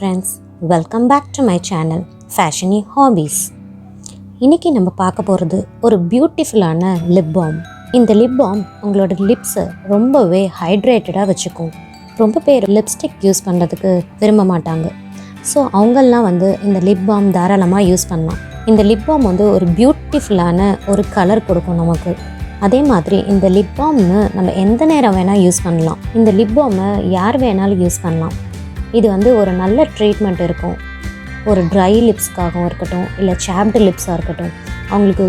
friends, welcome back to my channel Fashiony Hobbies. இன்னைக்கு நம்ம பார்க்க போகிறது ஒரு பியூட்டிஃபுல்லான லிப் பாம். இந்த லிப் பாம் உங்களோட லிப்ஸை ரொம்பவே ஹைட்ரேட்டடாக வச்சுக்கும். ரொம்ப பேர் லிப்ஸ்டிக் யூஸ் பண்ணுறதுக்கு விரும்ப மாட்டாங்க. ஸோ அவங்கெல்லாம் இந்த லிப் பாம் தாராளமாக யூஸ் பண்ணலாம். இந்த லிப் பாம் ஒரு பியூட்டிஃபுல்லான ஒரு கலர் கொடுக்கும் நமக்கு. அதே மாதிரி இந்த லிப் பாம்னு நம்ம எந்த நேரம் வேணால் யூஸ் பண்ணலாம். இந்த லிப் பாமை யார் வேணாலும் யூஸ் பண்ணலாம். இது ஒரு நல்ல ட்ரீட்மெண்ட் இருக்கும். ஒரு ட்ரை லிப்ஸ்க்காகவும் இருக்கட்டும், இல்லை சாப்டு லிப்ஸாக இருக்கட்டும், அவங்களுக்கு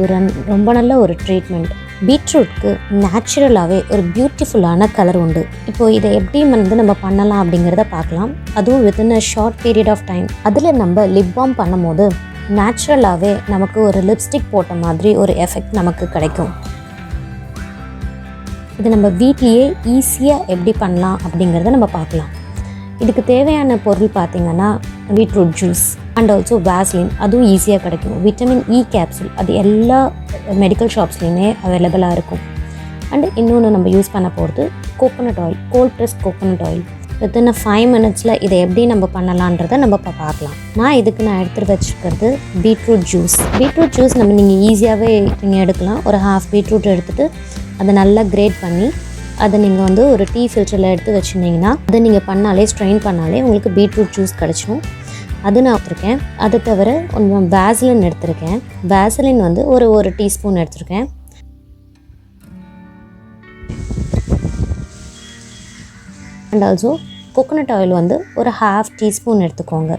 ரொம்ப நல்ல ஒரு ட்ரீட்மெண்ட். பீட்ரூட்க்கு நேச்சுரலாகவே ஒரு பியூட்டிஃபுல்லான கலர் உண்டு. இப்போது இதை எப்படி நம்ம பண்ணலாம் அப்படிங்கிறத பார்க்கலாம். அதுவும் within a short period of time. அதில் நம்ம லிப் பாம் பண்ணும் போது நேச்சுரலாகவே நமக்கு ஒரு லிப்ஸ்டிக் போட்ட மாதிரி ஒரு எஃபெக்ட் நமக்கு கிடைக்கும். இது நம்ம வீட்லேயே ஈஸியாக எப்படி பண்ணலாம் அப்படிங்கிறத நம்ம பார்க்கலாம். இதுக்கு தேவையான பொருள் பார்த்திங்கன்னா beetroot juice and also Vaseline, அதுவும் ஈஸியாக கிடைக்கும். விட்டமின் இ கேப்சூல், அது எல்லா மெடிக்கல் ஷாப்ஸ்லேயுமே அவைலபிளாக இருக்கும். அண்ட் இன்னொன்று நம்ம யூஸ் பண்ண போகிறது coconut oil, gold press coconut oil. Within 5 minutes இதை எப்படி நம்ம பண்ணலான்றதை நம்ம பார்க்கலாம். நான் எடுத்துகிட்டு வச்சுருக்கிறது பீட்ரூட் ஜூஸ். பீட்ரூட் ஜூஸ் நீங்கள் ஈஸியாகவே நீங்கள் எடுக்கலாம். ஒரு ஹாஃப் பீட்ரூட் எடுத்துகிட்டு அதை நல்லா கிரேட் பண்ணி அதை நீங்கள் ஒரு டீ ஃபில்டரில் எடுத்து வச்சுருந்தீங்கன்னா அதை நீங்கள் பண்ணாலே ஸ்ட்ரெயின் பண்ணாலே உங்களுக்கு பீட்ரூட் ஜூஸ் கிடச்சிடும். அது நான் எடுத்துருக்கேன். அதை தவிர கொஞ்சம் வேஸ்லின் எடுத்திருக்கேன். வேஸ்லின் ஒரு டீஸ்பூன் எடுத்திருக்கேன். அண்ட் ஆல்சோ கோகோனட் ஆயில் ஒரு ½ டீஸ்பூன் எடுத்துக்கோங்க.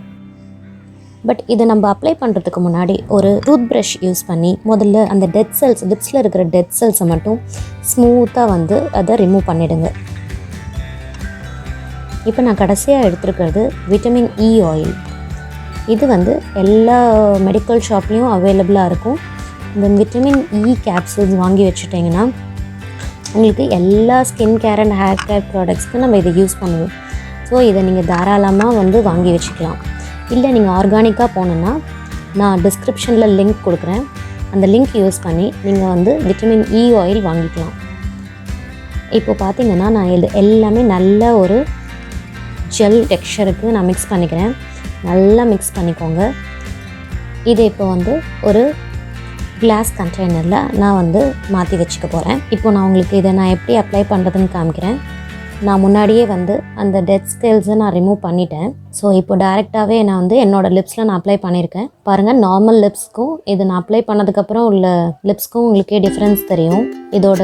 பட் இதை நம்ம அப்ளை பண்ணுறதுக்கு முன்னாடி ஒரு டூத் ப்ரஷ் யூஸ் பண்ணி முதல்ல அந்த டெட் செல்ஸ், லிப்ஸில் இருக்கிற டெட் செல்ஸை மட்டும் ஸ்மூத்தாக அதை ரிமூவ் பண்ணிவிடுங்க. இப்போ நான் கடைசியாக எடுத்துருக்கிறது விட்டமின் இ ஆயில். இது எல்லா மெடிக்கல் ஷாப்லேயும் அவைலபிளாக இருக்கும். இந்த விட்டமின் இ கேப்சூல்ஸ் வாங்கி வச்சுட்டிங்கன்னா உங்களுக்கு எல்லா skin care and hair care ப்ராடக்ட்ஸ்க்கு நம்ம இதை யூஸ் பண்ணுவோம். ஸோ இதை நீங்கள் தாராளமாக வாங்கி வச்சுக்கலாம். இல்லை நீங்கள் ஆர்கானிக்காக போனோன்னா நான் டிஸ்கிரிப்ஷனில் லிங்க் கொடுக்குறேன். அந்த லிங்க் யூஸ் பண்ணி நீங்கள் விட்டமின் இ ஆயில் வாங்கிக்கலாம். இப்போ பார்த்தீங்கன்னா நான் இது எல்லாமே நல்ல ஒரு ஜெல் டெக்ஸ்சருக்கு நான் மிக்ஸ் பண்ணிக்கிறேன். நல்லா மிக்ஸ் பண்ணிக்கோங்க. இதை இப்போ ஒரு கிளாஸ் கண்டெய்னரில் நான் மாற்றி வச்சுக்க போகிறேன். இப்போ நான் உங்களுக்கு இதை நான் எப்படி அப்ளை பண்ணுறதுன்னு காமிக்கிறேன். நான் முன்னாடியே அந்த டெட் ஸ்கெல்ஸை நான் ரிமூவ் பண்ணிட்டேன். ஸோ இப்போ டேரெக்டாகவே நான் என்னோடய லிப்ஸில் நான் அப்ளை பண்ணியிருக்கேன். பாருங்கள், நார்மல் லிப்ஸ்க்கும் இது நான் அப்ளை பண்ணதுக்கப்புறம் உள்ள லிப்ஸ்க்கும் உங்களுக்கே டிஃப்ரென்ஸ் தெரியும். இதோட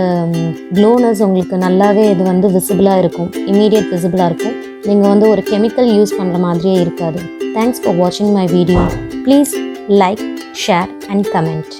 க்ளோனஸ் உங்களுக்கு நல்லாவே இது விசிபிளாக இருக்கும். இமீடியட் விசிபிளாக இருக்கும். நீங்கள் ஒரு கெமிக்கல் யூஸ் பண்ணுற மாதிரியே இருக்காது. தேங்க்ஸ் ஃபார் வாட்சிங் my video. Please like, share and comment.